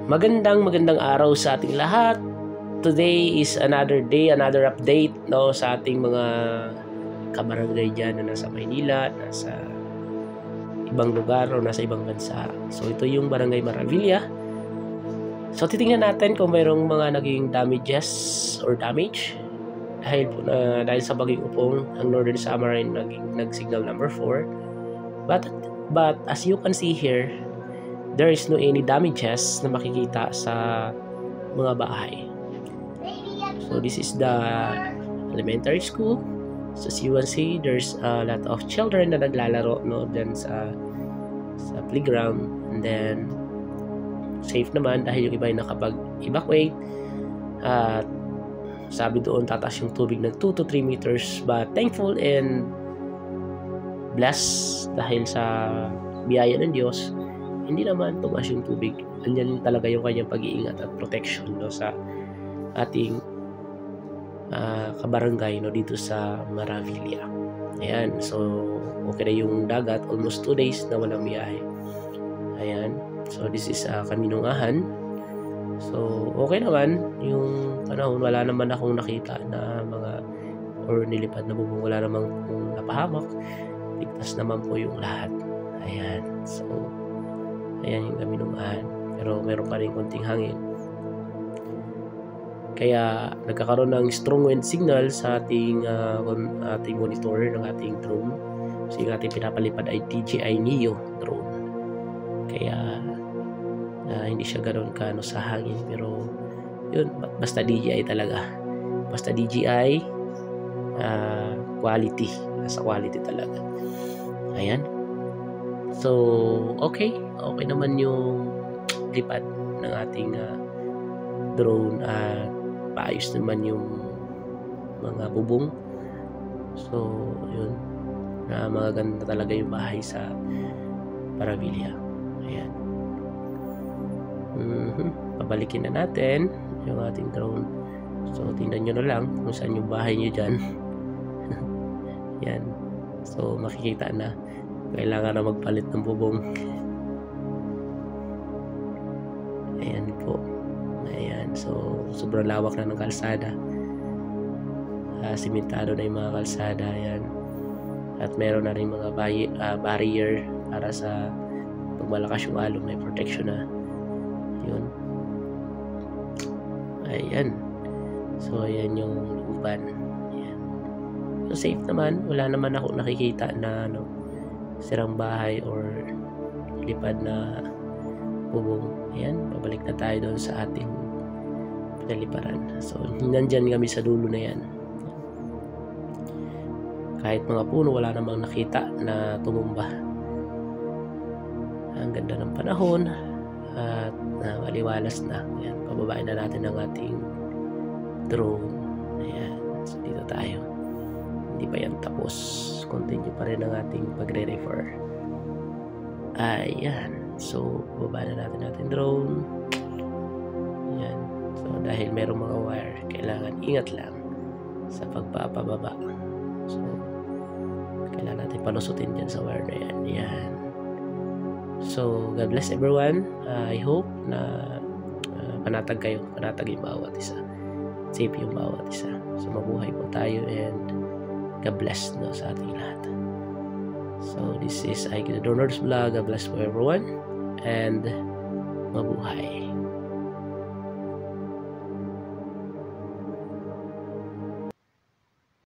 Magandang araw sa ating lahat. Today is another day, another update no sa ating mga kabarangay dyan na nasa Maynila, nasa ibang lugar o nasa ibang bansa. So ito yung Barangay Maravilla. So titingnan natin kung mayroong mga naging damages or damage dahil sa Bagyong Upong ang Northern Samar nag-signal number 4. But as you can see here, there is no any damages na makikita sa mga bahay. So this is the elementary school. So as you can see, there's a lot of children na naglalaro dyan sa playground, and then safe naman dahil yung iba ay nakapag-evacuate at sabi doon tataas yung tubig ng 2 to 3 meters, but thankful and blessed dahil sa biyaya ng Diyos hindi naman tumaas yung tubig. Andyan talaga yung kanyang pag-iingat at protection sa ating kabarangay dito sa Maravilla. Ayan, so okay na yung dagat, almost 2 days na walang biyahe. Ayan, so this is Kaminungahan. So okay naman yung panahon, wala naman akong nakita na mga or nilipad na bubong, wala namang napahamak, ligtas naman po yung lahat. Ayan, so ayan yung Kaminungahan, pero meron pa rin konting hangin. Kaya nagkakaroon ng strong wind signal sa ating monitor ng ating drone. So yung ating pinapalipad ay DJI Neo drone. Kaya hindi siya ganoon sa hangin, pero yun, basta DJI talaga. Basta DJI quality, nasa quality talaga. Ayan. So, okay naman yung lipad ng ating drone at paayos naman yung mga bubong. So, yun. Maganda talaga yung bahay sa Maravilla. Ayan. Pabalikin na natin yung ating drone. So, tingnan nyo na lang kung saan yung bahay nyo dyan. Yan. So, makikita na kailangan na magpalit ng bubong. Ayan po. Ayan. So, sobrang lawak na ng kalsada. Simentado na yung mga kalsada. Ayan. At meron na rin mga barrier para sa pag malakas yung alon, may protection na. Yun. Ayan. So, ayan yung luban. Ayan. So, safe naman. Wala naman ako nakikita na sirang bahay or lipad na bubong. Ayan, pabalik na tayo doon sa ating pinaliparan. So, nandyan kami sa dulo na yan. Kahit mga puno, wala namang nakita na tumumba. Ang ganda ng panahon at maliwalas na. Ayan, pababain na natin ang ating drone. Ayan, so dito tayo. Hindi pa yan tapos. Continue pa rin ang ating pagre-refer. Ayan. So, bababa na natin ating drone. Ayan. So, dahil merong mga wire, kailangan ingat lang sa pagpapababa. So, kailangan natin palusutin dyan sa wire na yan. Ayan. So, God bless everyone. I hope na panatag kayo. Panatag yung bawat isa. Safe yung bawat isa. So, mabuhay po tayo and God bless sa ating lahat. So this is Ike the Donor's Vlog. God bless for everyone and mabuhay.